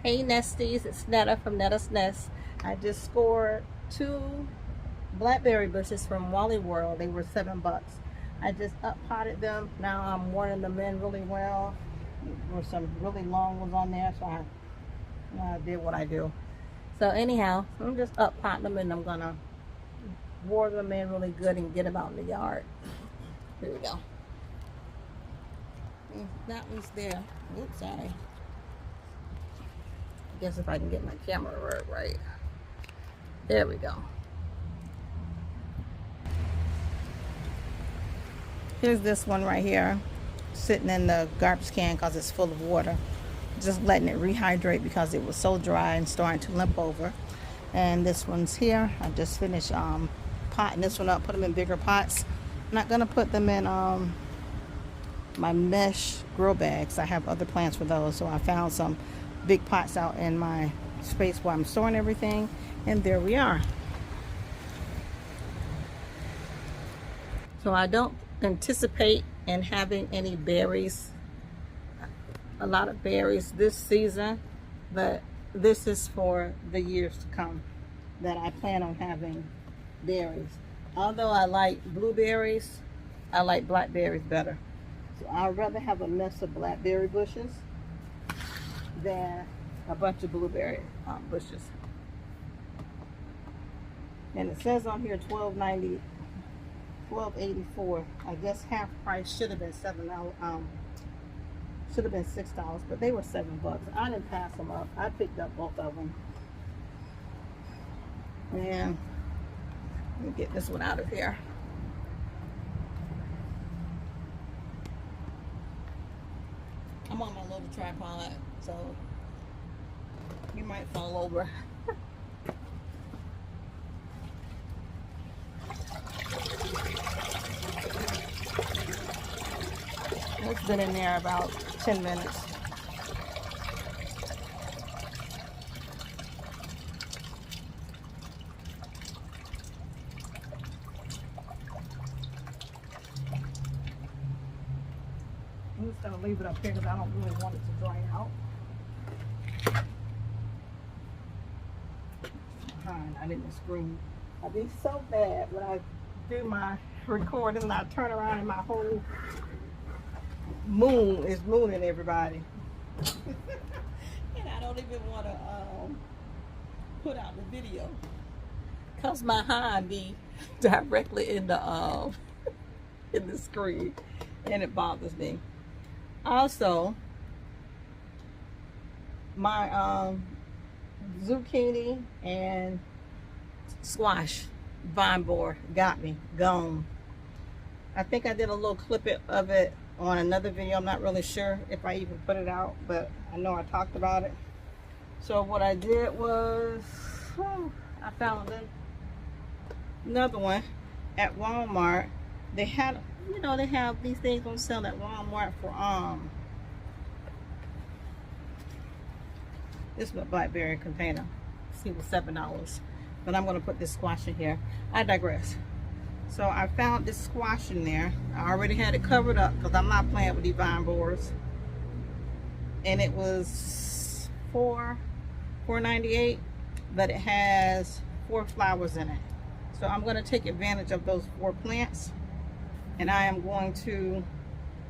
Hey Nesties, it's Netta from Netta's Nest. I just scored 2 blackberry bushes from Wally World. They were $7. I just up potted them. Now I'm watering them in really well. There were some really long ones on there, so I did what I do. So anyhow, I'm just up potting them and I'm gonna water them in really good and get them out in the yard. Here we go. That one's there. Oops, sorry. Guess if I can get my camera right. There we go. Here's this one right here, sitting in the garbage can because it's full of water. Just letting it rehydrate because it was so dry and starting to limp over. And this one's here. I just finished potting this one up, put them in bigger pots. I'm not gonna put them in my mesh grow bags. I have other plants for those, so I found some big pots out in my space where I'm storing everything, and there we are. So I don't anticipate in having any berries, a lot of berries this season, but this is for the years to come that I plan on having berries. Although I like blueberries, I like blackberries better. So I'd rather have a mess of blackberry bushes than a bunch of blueberry bushes. And it says on here $12.84. I guess half price should have been $7. Should have been $6, but they were $7. I didn't pass them up. I picked up both of them. And let me get this one out of here. I'm on my little tripod, so you might fall over. It's been in there about 10 minutes. I'm just going to leave it up here because I don't really want it to dry out. I didn't scream. I'd be so bad when I do my recording and I turn around and my whole moon is mooning everybody. And I don't even want to put out the video because my hand be directly in the screen and it bothers me. Also, my zucchini and squash vine board got me gone. I think I did a little clip of it on another video. I'm not really sure if I even put it out, but I know I talked about it. So what I did was I found another one at Walmart. They had, you know, they have these things on sale at Walmart for this is a blackberry container. See, it was $7. But I'm going to put this squash in here. I digress. So I found this squash in there. I already had it covered up because I'm not playing with these vine boards. And it was $4.98, but it has 4 flowers in it. So I'm going to take advantage of those 4 plants, and I am going to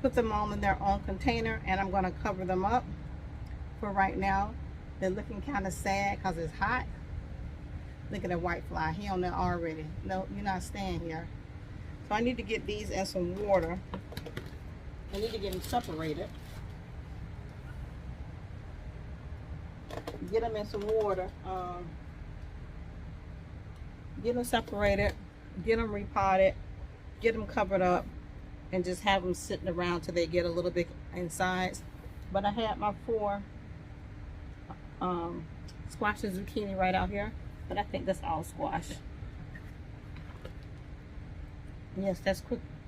put them all in their own container, and I'm going to cover them up for right now. They're looking kind of sad because it's hot. Look at that white fly. He on there already. No, you're not staying here. So I need to get these in some water. I need to get them separated. Get them in some water. Get them separated. Get them repotted. Get them covered up. And just have them sitting around till they get a little bit inside. But I had my 4 squash and zucchini right out here. But I think that's all squash. Yes, that's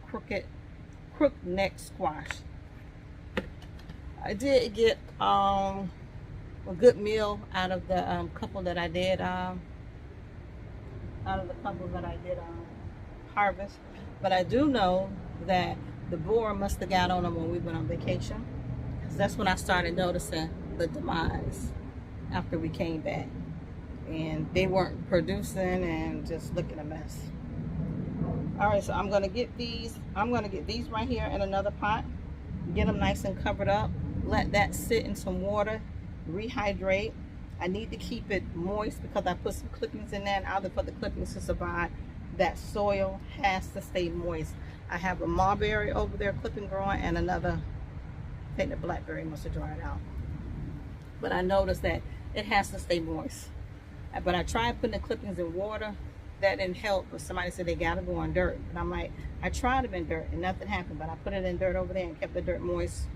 crook neck squash. I did get a good meal out of the couple that I did harvest. But I do know that the boar must have got on them when we went on vacation, because that's when I started noticing the demise. after we came back, and they weren't producing and just looking a mess. All right, so I'm gonna get these. I'm gonna get these right here in another pot. Get them nice and covered up. Let that sit in some water, rehydrate. I need to keep it moist because I put some clippings in there, and I'll put the clippings to survive. That soil has to stay moist. I have a mulberry over there clipping growing, and another, I think the blackberry must have dried out. But I noticed that it has to stay moist. But I tried putting the clippings in water. That didn't help, but somebody said they gotta go in dirt. And I'm like, I tried them in dirt and nothing happened, but I put it in dirt over there and kept the dirt moist.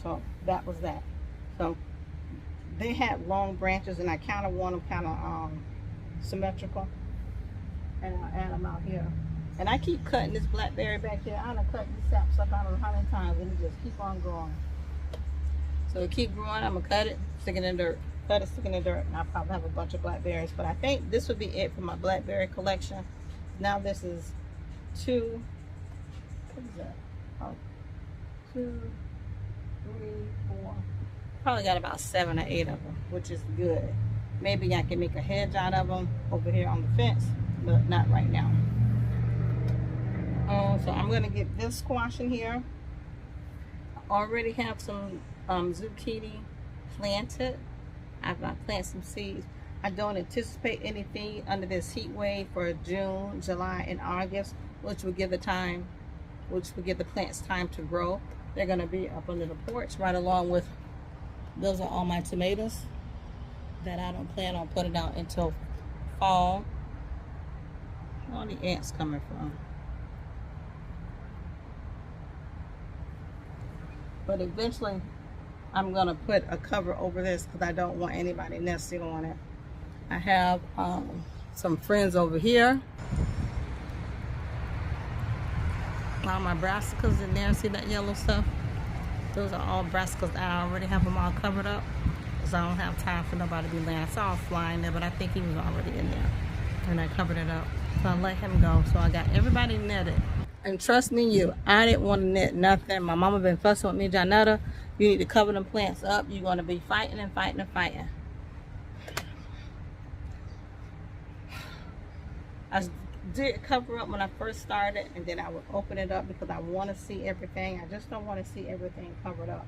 So that was that. So they had long branches, and I kind of want them kind of symmetrical. And I'll add them out here. And I keep cutting this blackberry back here. I done cut these saps up, I don't know how many times, and it just keep on growing. So it keep growing, I'm gonna cut it, stick it in dirt. Cut it, stick it in dirt, and I'll probably have a bunch of blackberries. But I think this would be it for my blackberry collection. Now this is 2, what is that? Oh, 2, 3, 4. Probably got about 7 or 8 of them, which is good. Maybe I can make a hedge out of them over here on the fence, but not right now. So I'm gonna get this squash in here. I already have some zucchini planted. I've planted some seeds. I don't anticipate anything under this heat wave for June, July, and August, which will give the plants time to grow. They're gonna be up under the porch right along with, those are all my tomatoes that I don't plan on putting out until fall. Where are the ants coming from? But eventually I'm gonna put a cover over this because I don't want anybody nesting on it. I have some friends over here. All my brassicas in there. See that yellow stuff? Those are all brassicas. I already have them all covered up because I don't have time for nobody to be laying. I saw a fly in there, but I think he was already in there, and I covered it up. So I let him go. So I got everybody netted. And trust me, I didn't want to net nothing. My mama been fussing with me, Netta. You need to cover them plants up. You're going to be fighting and fighting and fighting. I did cover up when I first started, and then I would open it up because I want to see everything. I just don't want to see everything covered up.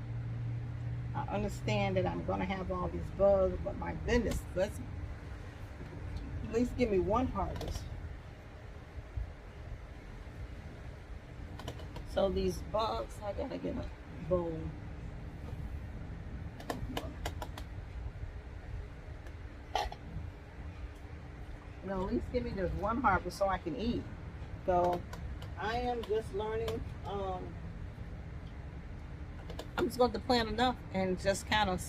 I understand that I'm going to have all these bugs, but my goodness, let's at least give me one harvest. So these bugs, I gotta get a bowl. At least give me just one harvest so I can eat. So I am just learning. I'm just going to plant enough and just kind of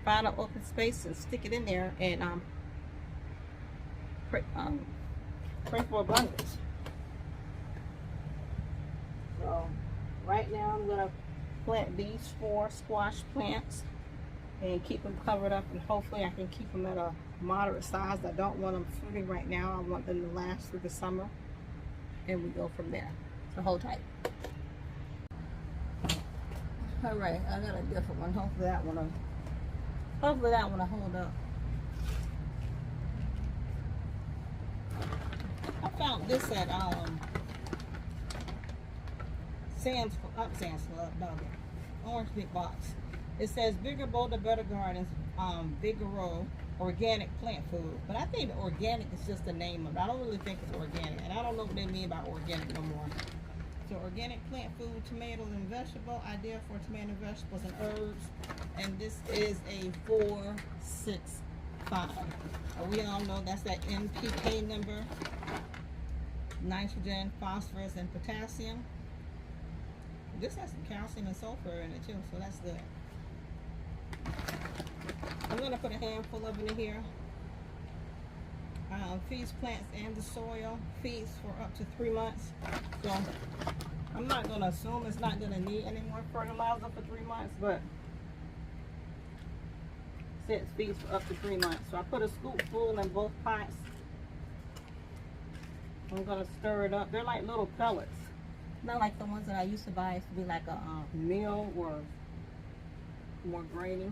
find an open space and stick it in there and pray for abundance. So right now I'm gonna plant these 4 squash plants and keep them covered up, and hopefully I can keep them at a moderate size. I don't want them fruiting right now. I want them to last through the summer, and we go from there. So hold tight. All right, I got a different one. Hopefully that one will hold up. I found this at Sam's Club, Orange Big Box. It says bigger, bolder, better gardens, bigger row, organic plant food. But I think organic is just the name of it. I don't really think it's organic, and I don't know what they mean by organic no more. So organic plant food, tomatoes and vegetable, idea for tomato, vegetables, and herbs. And this is a 465. We all know that's that NPK number. Nitrogen, phosphorus, and potassium. This has some calcium and sulfur in it too, so that's good. I'm going to put a handful of it in here. Feeds plants and the soil. Feeds for up to 3 months. So I'm not going to assume it's not going to need any more fertilizer for 3 months, but it feeds for up to 3 months. So I put a scoop full in both pots. I'm going to stir it up. They're like little pellets. Not like the ones that I used to buy. It used to be like a meal or more grainy.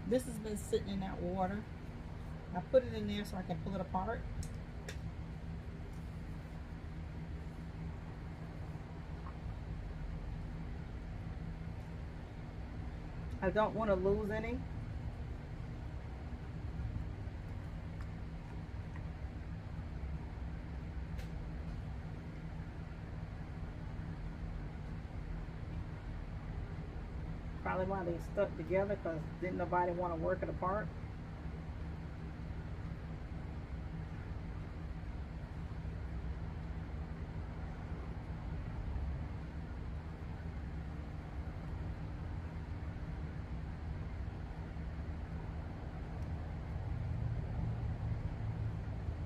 This has been sitting in that water. I put it in there so I can pull it apart. I don't want to lose any. Probably why they stuck together, because didn't nobody want to work it apart.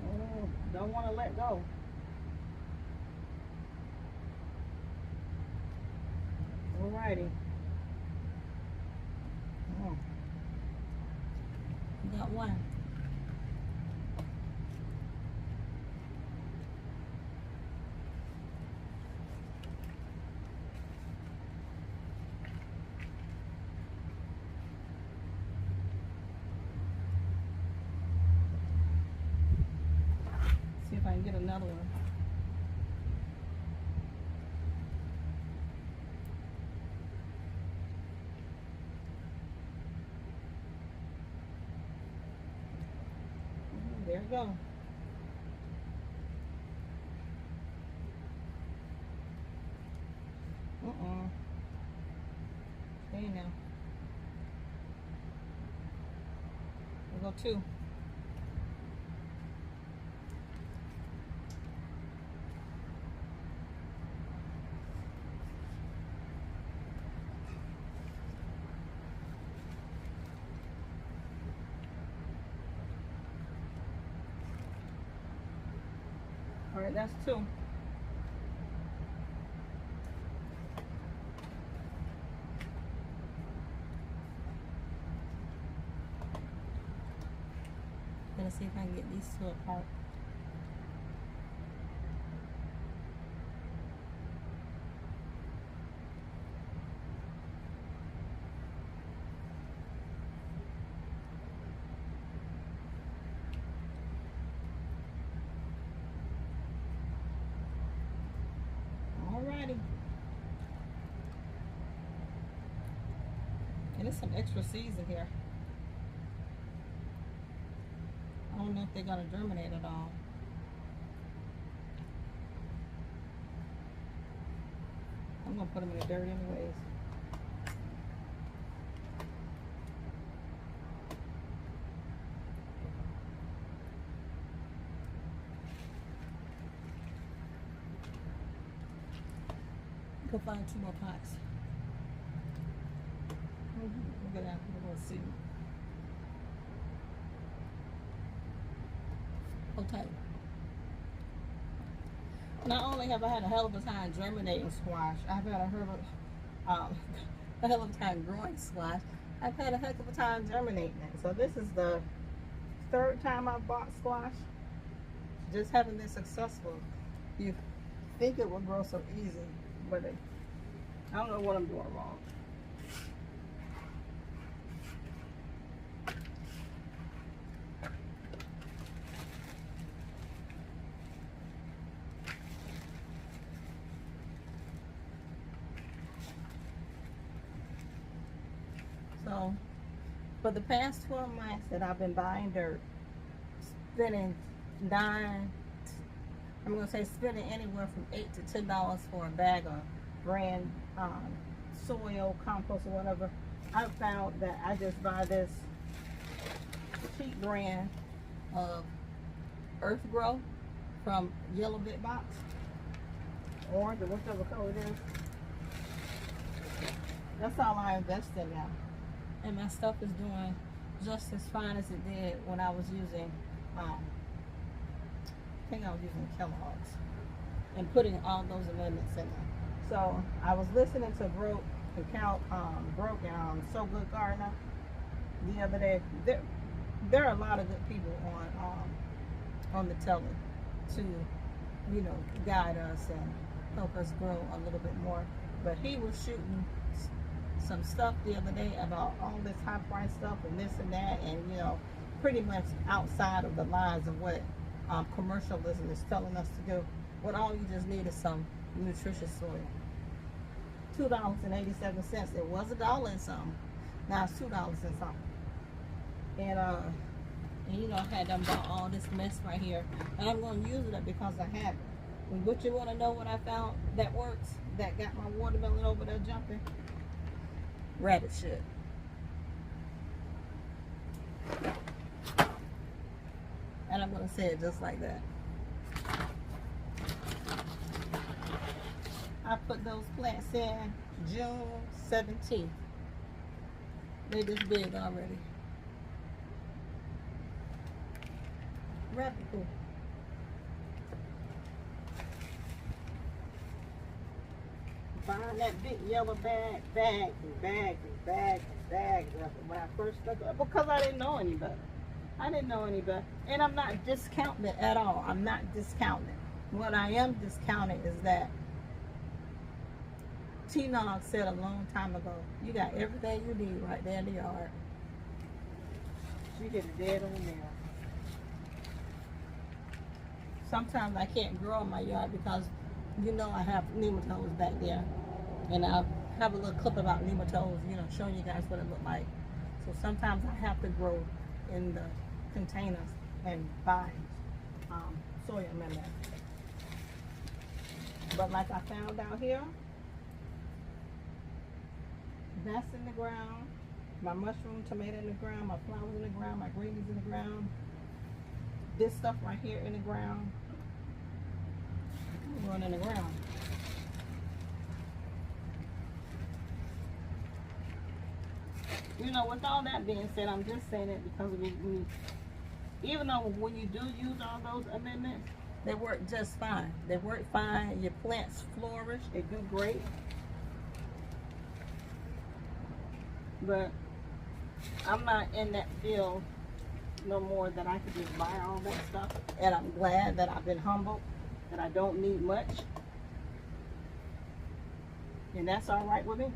Oh, don't want to let go. Alrighty. Oh. Got one. See if I can get another one. There we go. Stay now. We'll go two. All right, that's two. Gonna see if I can get these two apart. Alrighty. And there's some extra seeds in here. I don't know if they're gonna germinate at all. I'm gonna put them in the dirt anyways. Go find two more pots. Look at that. We're gonna see. Okay. Not only have I had a hell of a time germinating squash, I've had a hell of a time growing squash. I've had a heck of a time germinating it. So this is the third time I've bought squash. Just haven't been successful. You think it will grow so easy, but I don't know what I'm doing wrong. So, for the past 12 months that I've been buying dirt, spending spending anywhere from $8 to $10 for a bag of brand soil, compost, or whatever, I've found that I just buy this cheap brand of Earth Grow from Yellow Bit Box, orange, or whichever color it is. That's all I invest in now. And my stuff is doing just as fine as it did when I was using, I think I was using Kellogg's, and putting all those amendments in there. So I was listening to Broke and So Good Gardener the other day. There are a lot of good people on the telly to, you know, guide us and help us grow a little bit more. But he was shooting some stuff the other day about all this high price stuff and this and that, and you know, pretty much outside of the lines of what commercialism is telling us to do. What all you just need is some nutritious soil. $2.87. It was $1 and something. Now it's $2 and something. And you know, I had them bought all this mess right here, and I'm going to use it up because I have it. And what you want to know what I found that works, that got my watermelon over there jumping? Rabbit shit. And I'm going to say it just like that. I put those plants in June 17th. They're this big already. Rabbit pool. Buying that big yellow bag. When I first took it, because I didn't know any better. And I'm not discounting it at all. I'm not discounting it. What I am discounting is that T-Nog said a long time ago, you got everything you need right there in the yard. She hit it dead on there. Sometimes I can't grow in my yard because, you know, I have nematodes back there. And I'll have a little clip about nematodes, you know, showing you guys what it looked like. So sometimes I have to grow in the containers and buy soil amendment. But like I found out here, that's in the ground. My mushroom, tomato in the ground, my flowers in the ground, my greens in the ground. This stuff right here in the ground. Going in the ground. You know, with all that being said, I'm just saying it because even though when you do use all those amendments, they work just fine. They work fine. Your plants flourish. They do great. But I'm not in that field no more that I could just buy all that stuff. And I'm glad that I've been humbled, that I don't need much. And that's all right with me.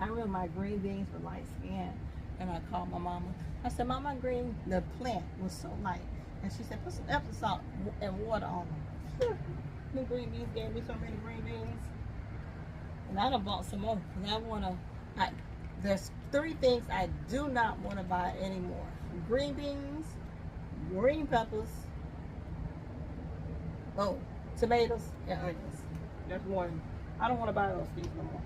I realized my green beans were light skinned, and I called my mama. I said, Mama, the plant was so light. And she said, put some Epsom salt and water on them. The green beans gave me so many green beans. And I done bought some more. Because there's 3 things I do not want to buy anymore. Green beans, green peppers, tomatoes, and onions. That's one. I don't want to buy those things no more.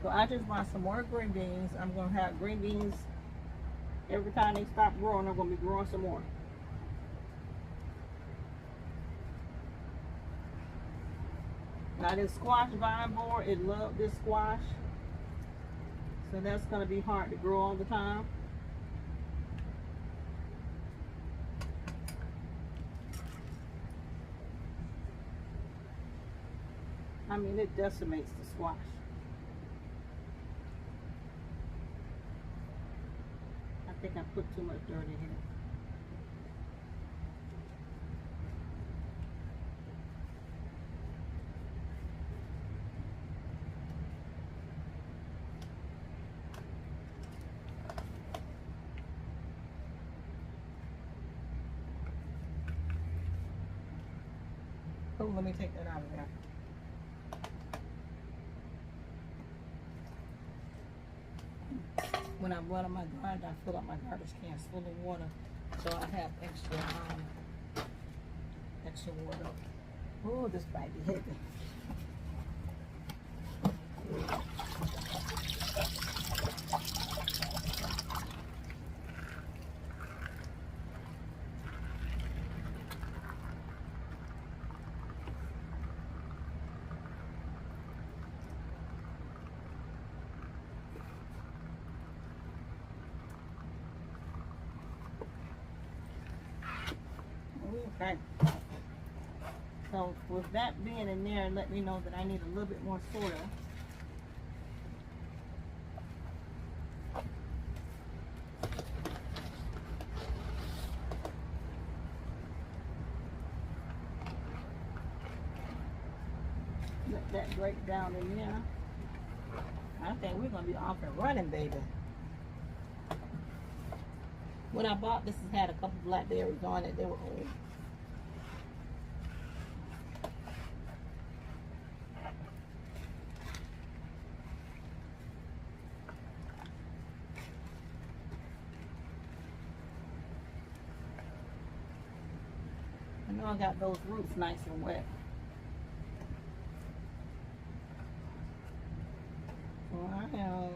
So I just bought some more green beans. I'm going to have green beans every time they stop growing. I'm going to be growing some more. Now this squash vine board, it loved this squash. So that's going to be hard to grow all the time. I mean, it decimates the squash. I think I put too much dirt in here. Oh, let me take that out of there. When I'm running my garden, I fill up my garbage cans full of water, so I have extra water. Oh, this might be heavy. Okay. So with that being in there, let me know that I need a little bit more soil. Let that break down in there. I think we're gonna be off and running, baby. When I bought this, it had a couple blackberries on it. They were old. I know I got those roots nice and wet. So I have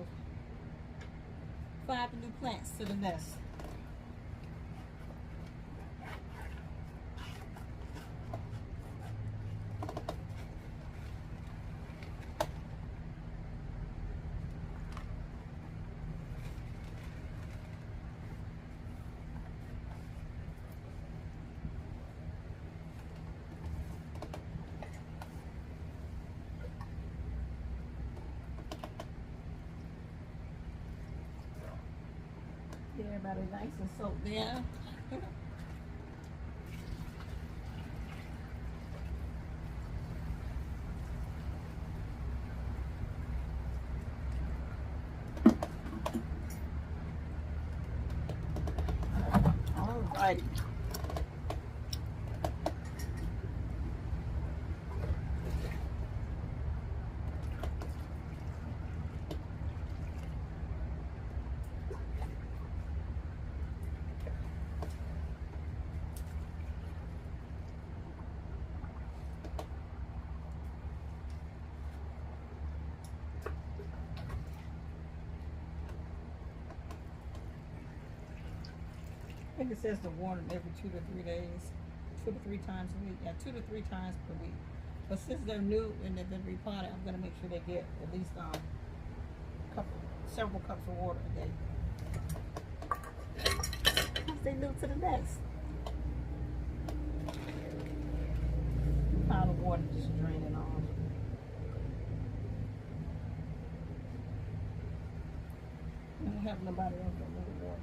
5 new plants to the nest. Everybody nice and soaked there. Alrighty. I think it says to water them every 2 to 3 days, 2 to 3 times a week. Yeah, 2 to 3 times per week. But since they're new and they've been repotted, I'm gonna make sure they get at least several cups of water a day. Because they new to the nest. Pile of water just draining off. I don't have nobody else that needs water.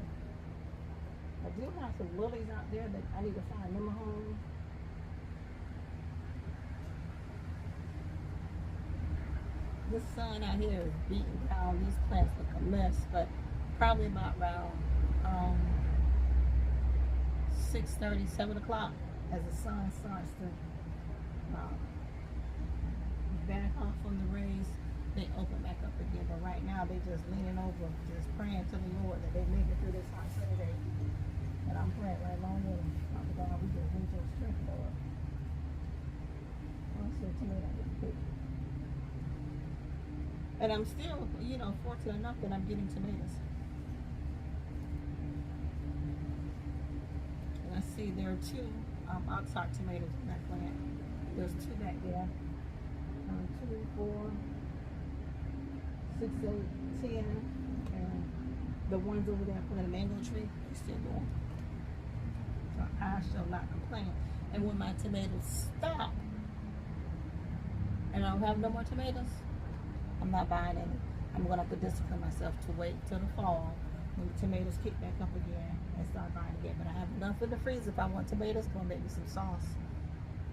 I do have some lilies out there that I need to find them a home. This sun out here is beating down. These plants look a mess, but probably about around 6:30, 7 o'clock, as the sun starts to back off from the rays, they open back up again. But right now, they just leaning over, just praying to the Lord that they make it through this hot Saturday. And I'm praying right along with them. Father God, we just need your strength, Lord. Also, tomato pick. And I'm still, fortunate enough that I'm getting tomatoes. And I see there are 2 oxheart tomatoes in that plant. There's 2 back there. 2, 4, 6, 8, 10. And the ones over there for the mango tree, they're still going. So I shall not complain. And when my tomatoes stop and I don't have no more tomatoes, I'm not buying any. I'm going to have to discipline myself to wait till the fall when the tomatoes kick back up again and start buying again. But I have enough in the freezer if I want tomatoes. Going to make me some sauce.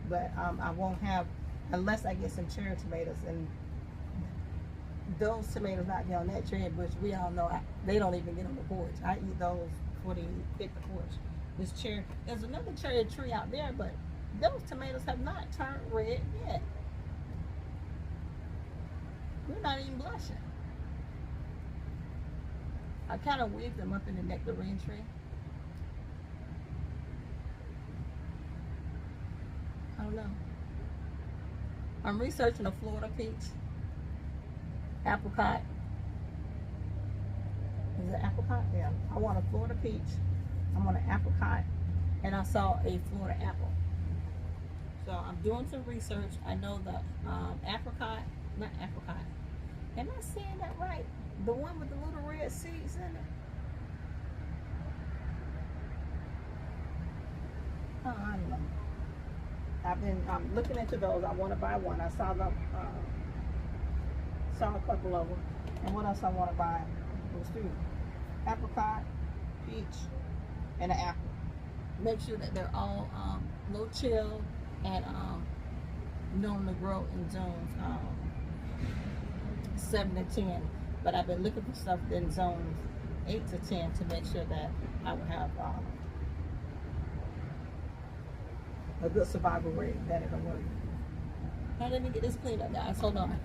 But I won't have, unless I get some cherry tomatoes. And those tomatoes out there on that cherry bush, we all know they don't even get on the porch. I eat those before they hit the porch. This cherry, there's another cherry tree out there, but those tomatoes have not turned red yet. We're not even blushing. I kind of weaved them up in the nectarine tree. I don't know. I'm researching a Florida peach, apricot. Is it apricot? Yeah. I want a Florida peach. I want an apricot, and I saw a Florida apple. So I'm doing some research. I know the apricot, not apricot. Am I saying that right? The one with the little red seeds in it? Oh, I don't know. I've been looking into those. I want to buy one. I saw them, saw a couple of them. And what else I want to buy? It was 3. Apricot, peach, and an apple. Make sure that they're all low chill and known to grow in zones 7 to 10. But I've been looking for stuff in zones 8 to 10 to make sure that I will have a good survival rate that it'll work. Now let me get this cleaned up, guys. Hold on.